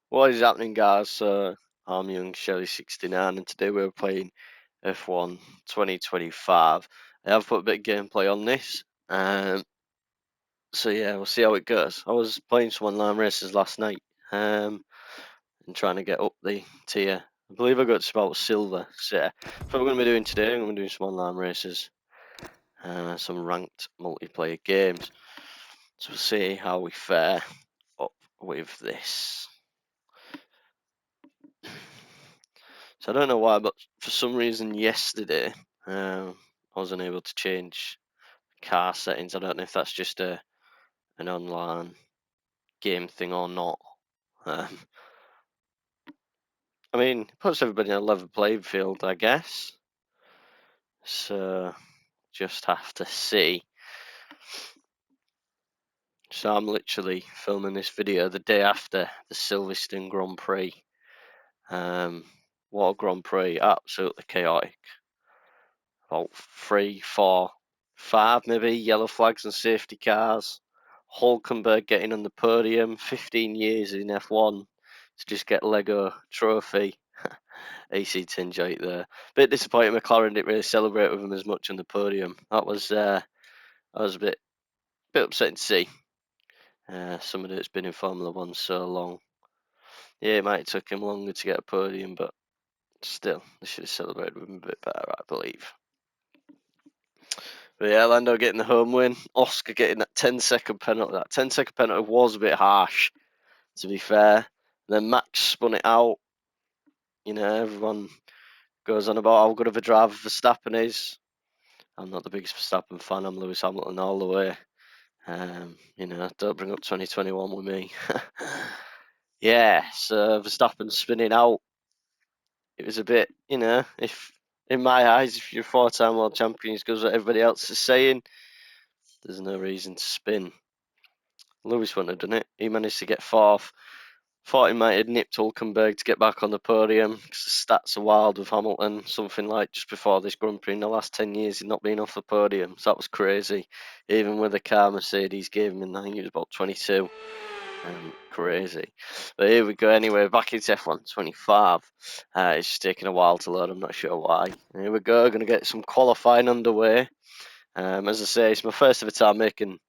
What is happening, guys? I'm young Shelly69, and today we're playing F1 2025. I have put a bit of gameplay on this, so yeah, we'll see how it goes. I was playing some online races last night, and trying to get up the tier. I believe I got to about silver. So yeah, that's what we're going to be doing today. I'm going to be doing some online races, some ranked multiplayer games. So we'll see how we fare up with this. So I don't know why, but for some reason yesterday, I wasn't able to change car settings. I don't know if that's just an online game thing or not. Um, I mean, it puts everybody in a level playing field, I guess. So just have to see. So I'm literally filming this video the day after the Silverstone Grand Prix. What a Grand Prix, absolutely chaotic. About 3, 4, 5 maybe yellow flags and safety cars. Hulkenberg getting on the podium, 15 years in F1 to just get Lego trophy. AC to enjoy it there. Bit disappointed McLaren didn't really celebrate with him as much on the podium. That was a bit upsetting to see. Somebody that's been in Formula One so long. Yeah, it might have took him longer to get a podium, but still, they should have celebrated with him a bit better, I believe. But yeah, Lando getting the home win. Oscar getting that 10-second penalty. That 10-second penalty was a bit harsh, to be fair. Then Max spun it out. You know, everyone goes on about how good of a driver Verstappen is. I'm not the biggest Verstappen fan. I'm Lewis Hamilton all the way. You know, don't bring up 2021 with me. Yeah, so Verstappen spinning out. It was a bit, you know, if in my eyes, if you're a 4-time world champion, it goes what everybody else is saying. There's no reason to spin. Lewis wouldn't have done it. He managed to get fourth. Thought he might have nipped Hulkenberg to get back on the podium because the stats are wild with Hamilton. Something like just before this Grand Prix in the last 10 years, he'd not been off the podium. So that was crazy. Even with the car Mercedes gave him, I think he was about 22. Crazy. But here we go anyway, back into F1 25. It's just taking a while to load, I'm not sure why. Here we go, going to get some qualifying underway. As I say, it's my first ever time making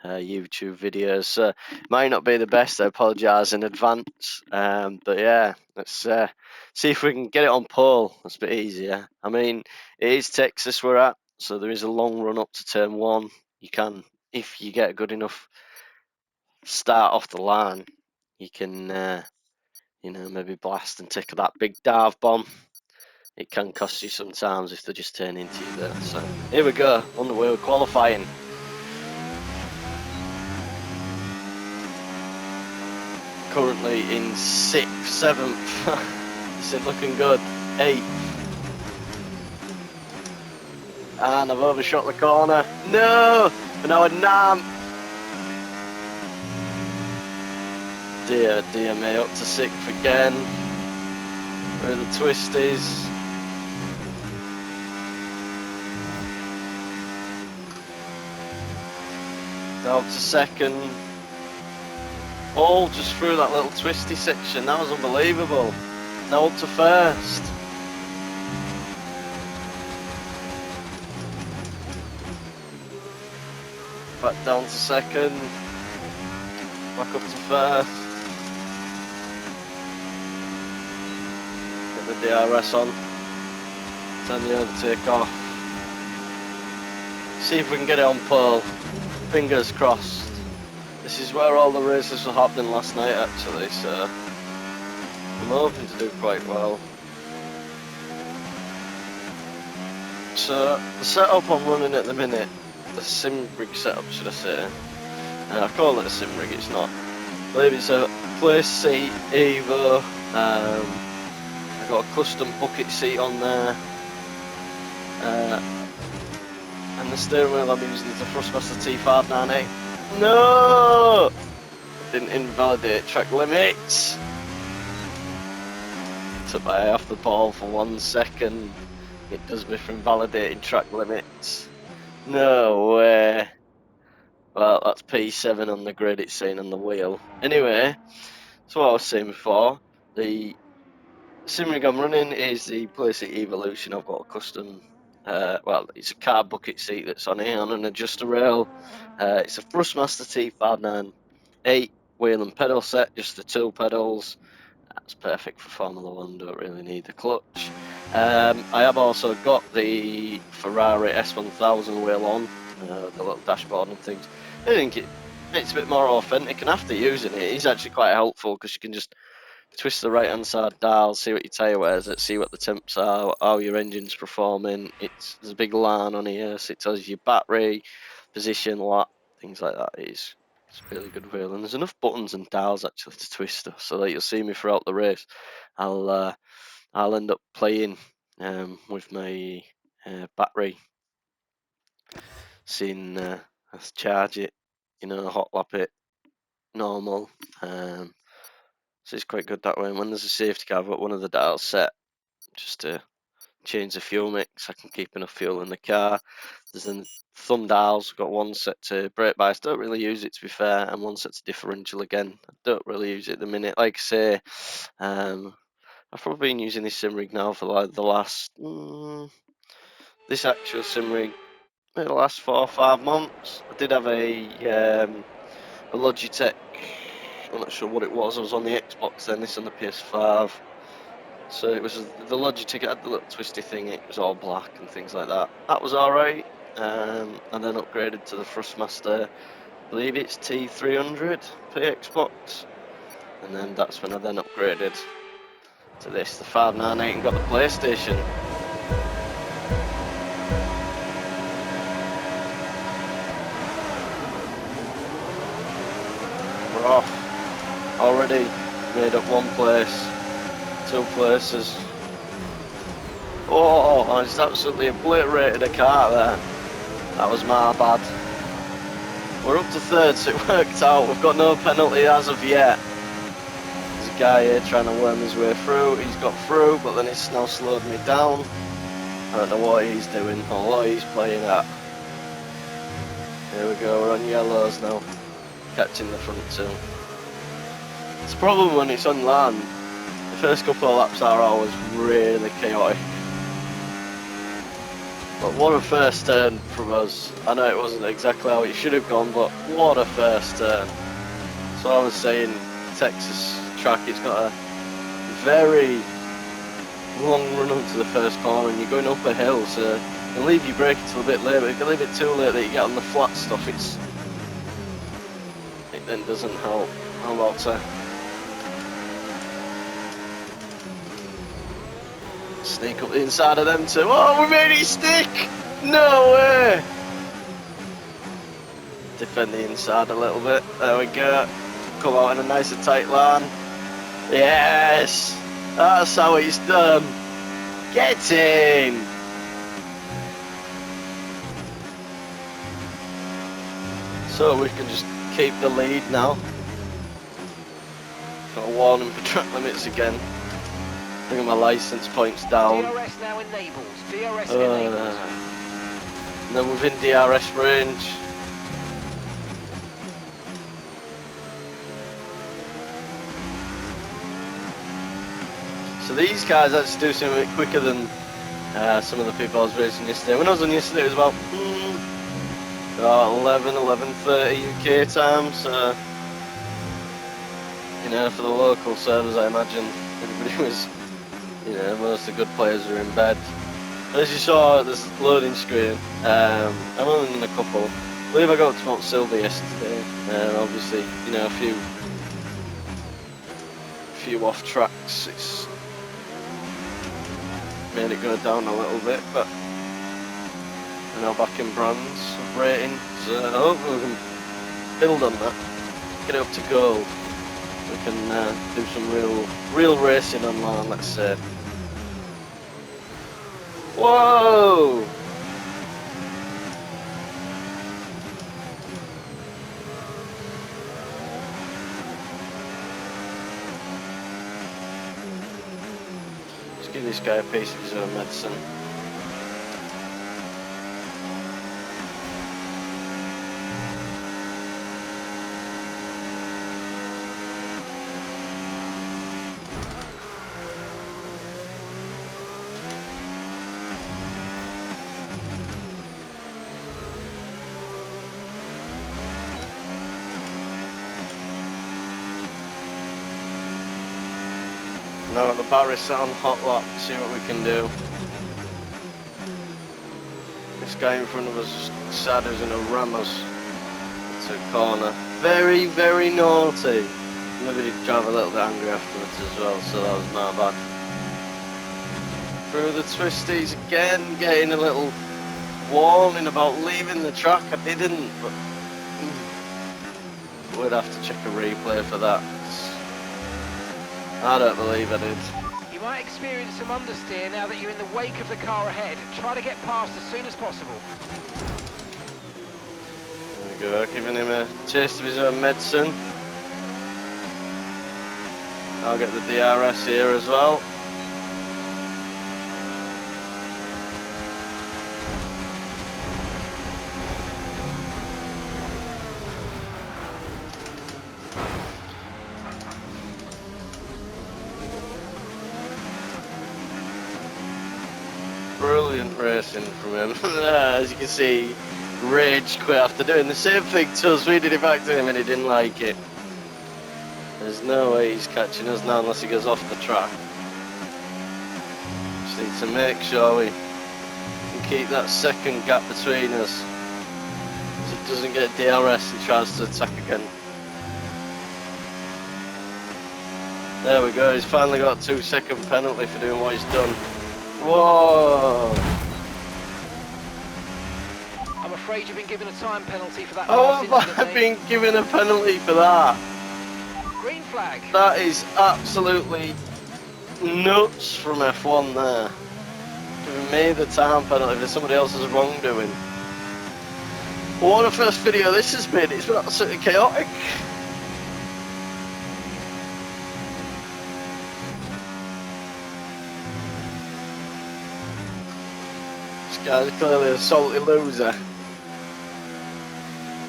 YouTube videos, so might not be the best. I apologise in advance. But yeah, let's see if we can get it on pole. That's a bit easier. I mean, it is Texas we're at, so there is a long run up to turn 1. You can, if you get a good enough start off the line, you can, you know, maybe blast and take that big dive bomb. It can cost you sometimes if they just turn into you there. So here we go, on the way with qualifying. Currently in 6th, 7th. This is looking good. 8th. And I've overshot the corner. No! But now a 9th. Dear me, up to 6th again. Where the twist is. Down to 2nd. All just through that little twisty section. That was unbelievable. Now up to 1st. Back down to 2nd. Back up to 1st. Get the DRS on. Turn the overtake off. See if we can get it on pole. Fingers crossed. This is where all the races were happening last night actually, so I'm hoping to do quite well. So the setup I'm running at the minute, the sim rig setup should I say, I call it a sim rig, it's not. I believe it's a place seat Evo. I got a custom bucket seat on there. And the steering wheel I'm using is a Thrustmaster T598. No! Didn't invalidate track limits. Took my eye off the ball for 1 second. It does me for invalidating track limits. No way. Well, that's P7 on the grid, it's saying on the wheel. Anyway, So what I was saying before, the sim rig I'm running is the Playseat Evolution. I've got a custom, well, it's a car bucket seat that's on here on an adjuster rail. It's a Thrustmaster T598 wheel and pedal set, just the two pedals. That's perfect for Formula One, don't really need the clutch. I have also got the Ferrari S1000 wheel on, the little dashboard and things. I think it's a bit more authentic, and after using it, it's actually quite helpful because you can just twist the right hand side dial, see what your tyre wears at, see what the temps are, how your engine's performing. There's a big line on here, so it tells you your battery, position, lap, things like that. It's a really good wheel, and there's enough buttons and dials actually to twist stuff, so that you'll see me throughout the race. I'll end up playing with my battery, seeing let's charge it, hot lap it, normal. So it's quite good that way. And when there's a safety car, I've got one of the dials set just to change the fuel mix. I can keep enough fuel in the car. There's the thumb dials. I've got one set to brake bias. Don't really use it, to be fair, and one set to differential again. I don't really use it at the minute. Like I say, I've probably been using this sim rig now for like the last this actual sim rig the last 4 or 5 months. I did have a Logitech. I'm not sure what it was. I was on the Xbox then. This on the PS5. So it was the Logitech. It had the little twisty thing. It was all black and things like that. That was all right. And then upgraded to the Thrustmaster. I believe it's T300 for the Xbox. And then that's when I then upgraded to this, the 598, and got the PlayStation. We're off. Already made up one place, 2 places. Oh, I just absolutely obliterated a car there. That was my bad. We're up to 3rd, so it worked out. We've got no penalty as of yet. There's a guy here trying to worm his way through. He's got through, but then it's now slowed me down. I don't know what he's doing or what he's playing at. Here we go, we're on yellows now. Catching the front 2. It's a problem when it's on land. The first couple of laps are always really chaotic. But what a first turn from us. I know it wasn't exactly how it should have gone, but what a first turn. So I was saying, Texas track, it's got a very long run up to the first corner, and you're going up a hill, so you leave your brake until a bit late, but if you leave it too late that you get on the flat stuff, it then doesn't help. How about sneak up the inside of them two. Oh, we made it stick! No way! Defend the inside a little bit. There we go. Come out in a nice and tight line. Yes! That's how it's done. Get in! So we can just keep the lead now. Got a warning for track limits again. Bringing my license points down. DRS now enables. DRS enables. And then within DRS range. So these guys actually do seem a bit quicker than some of the people I was racing yesterday. When I was on yesterday, it was about 11:30 UK time. So for the local servers, I imagine everybody was. Most of the good players are in bed. As you saw at this loading screen, I'm only in a couple. I believe I got to Mount Silver yesterday, and obviously, a few off tracks. It's made it go down a little bit, but we're now back in bronze rating, so hopefully we can build on that, get it up to gold. We can do some real racing online, let's say. Whoa! Let's give this guy a piece of his own medicine. Now got the Barry set on hot lock, see what we can do. This guy in front of us decided he's going to ram us into a corner. Very, very naughty. Maybe he'd drive a little bit angry afterwards as well, so that was not bad. Through the twisties again, getting a little warning about leaving the track. I didn't, but we'd have to check a replay for that. I don't believe I did. You might experience some understeer now that you're in the wake of the car ahead. Try to get past as soon as possible. There we go, giving him a taste of his own medicine. I'll get the DRS here as well. Brilliant racing from him. As you can see, rage quit after doing the same thing to us. We did it back to him and he didn't like it. There's no way he's catching us now unless he goes off the track. Just need to make sure we can keep that second gap between us, so he doesn't get DRS and tries to attack again. There we go, he's finally got a 2-second penalty for doing what he's done. Whoa! I'm afraid you've been given a time penalty for that Oh, last have incident, I mate. been given a penalty for that? Green flag. That is absolutely nuts from F1 there. Giving me the time penalty for somebody else's wrongdoing. What a first video this has been. It's been absolutely chaotic. This guy's clearly a salty loser.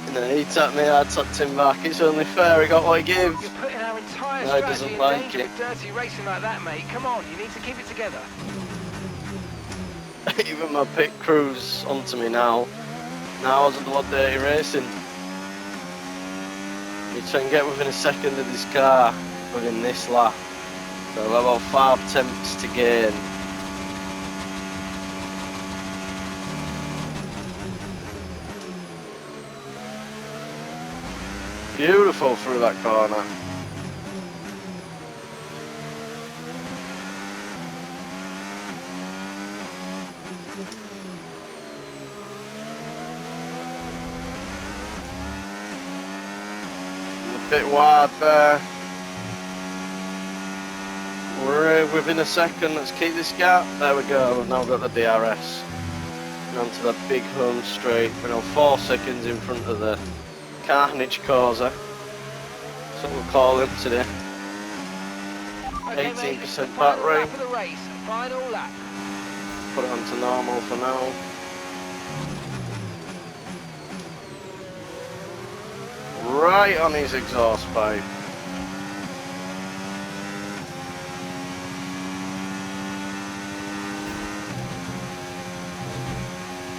You know, he tapped me, I tapped him back. It's only fair, he got what he gave. You're putting our entire No, he strategy doesn't in like danger it. with dirty racing like that, mate. Come on, you need to keep it together. Even my pit crew's onto me now. Now I wasn't the one dirty racing. You try and get within a second of this car within this lap. So about 5 attempts to gain. Beautiful through that corner. A bit wide there. We're within a second. Let's keep this gap. There we go. We've now got the DRS. And onto the big home straight. We're now 4 seconds in front of the carnage causer. That's what we'll call him today. Okay, 18% mate, back final rate. lap of the race. Final lap. Put it onto normal for now. Right on his exhaust pipe.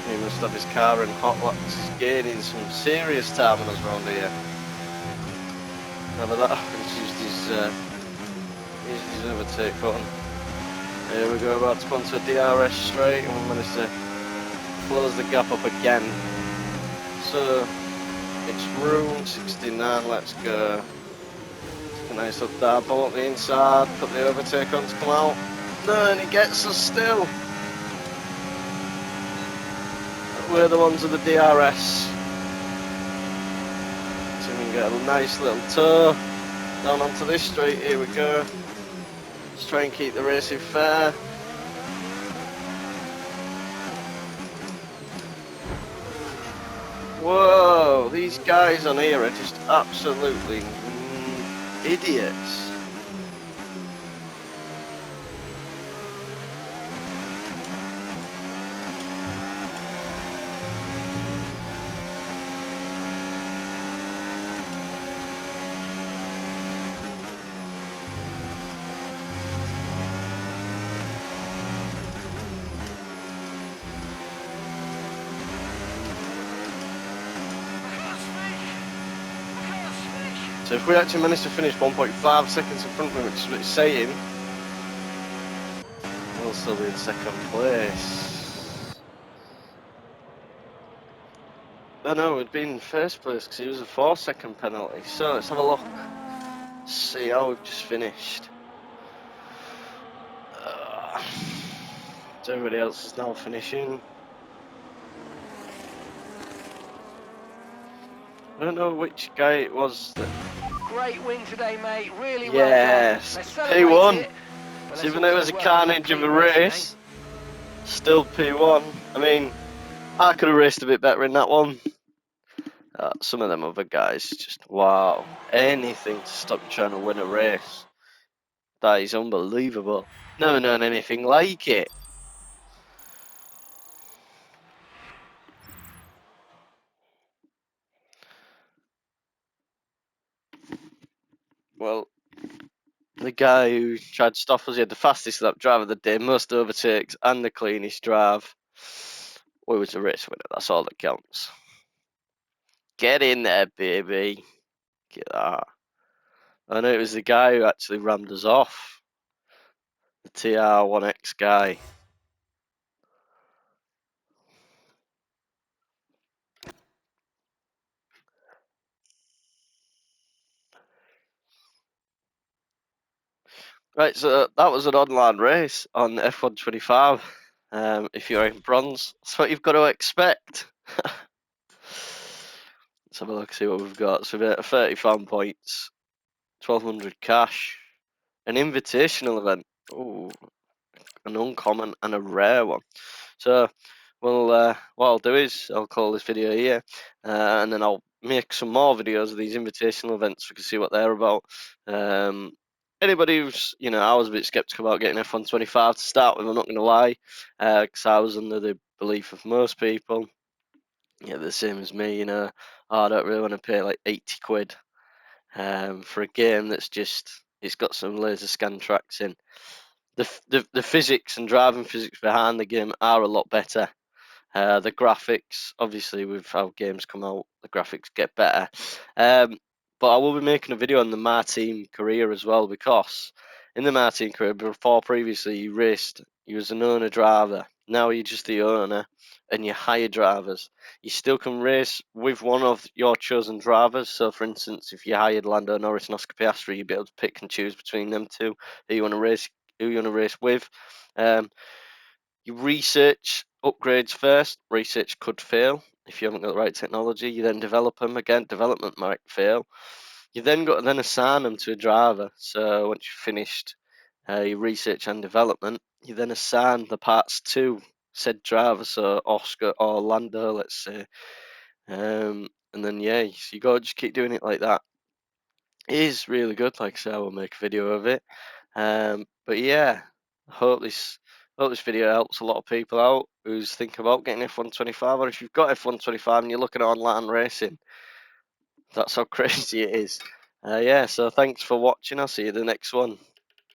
He must have his car in hot laps. He's gaining some serious time on us round here. Whenever that happens, he's used his overtake button. Here we go, about to come onto a DRS straight, and we managed to close the gap up again. So it's room 69, let's go. Take a nice little double up the inside, put the overtake on to come out. No, and he gets us still. We're the ones with the DRS. So we can get a nice little tow down onto this straight, here we go. Let's try and keep the racing fair. Whoa, these guys on here are just absolutely idiots. So if we actually manage to finish 1.5 seconds in front of him, which is what it's saying, will still be in second place. Oh no, we'd been in first place because he was a 4-second penalty. So let's have a look. See how we've just finished. So everybody else is now finishing. I don't know which guy it was that. Great win today, mate. Really Yes, well done. Let's P1. celebrate it. But So let's even though it was also a work on carnage of clean a racing, race, still P1. I mean, I could have raced a bit better in that one. Some of them other guys, just wow. Anything to stop you trying to win a race. That is unbelievable. Never known anything like it. Well, the guy who tried to stop us, he had the fastest lap drive of the day, most overtakes, and the cleanest drive. We was a race winner, that's all that counts. Get in there, baby. Get that. I know it was the guy who actually rammed us off. The TR1X guy. Right, so that was an online race on F125. If you're in bronze, that's what you've got to expect. Let's have a look, see what we've got. So we've got 30 fan points, 1200 cash, an invitational event. Ooh, an uncommon and a rare one. So, well, what I'll do is I'll call this video here, and then I'll make some more videos of these invitational events. We can see what they're about. Anybody who's, I was a bit skeptical about getting F125 to start with, I'm not going to lie, because I was under the belief of most people, the same as me, oh, I don't really want to pay like 80 quid for a game that's it's got some laser scan tracks in. The physics and driving physics behind the game are a lot better. The graphics, obviously, with how games come out, the graphics get better. But I will be making a video on the My Team career as well, because in the My Team career, before previously you was an owner driver. Now you're just the owner and you hire drivers. You still can race with one of your chosen drivers. So, for instance, if you hired Lando Norris and Oscar Piastri, you'd be able to pick and choose between them two who you want to race with. You research upgrades first. Research could fail if you haven't got the right technology. You then develop them. Again, development might fail. You then got to then assign them to a driver. So once you've finished your research and development, you then assign the parts to said driver. So Oscar or Lando, let's say. And then you got to just keep doing it like that. It is really good. Like I say, I will make a video of it. But yeah, I hope this video helps a lot of people out who's thinking about getting F125, or if you've got F125 and you're looking at online racing, that's how crazy it is. So thanks for watching. I'll see you in the next one.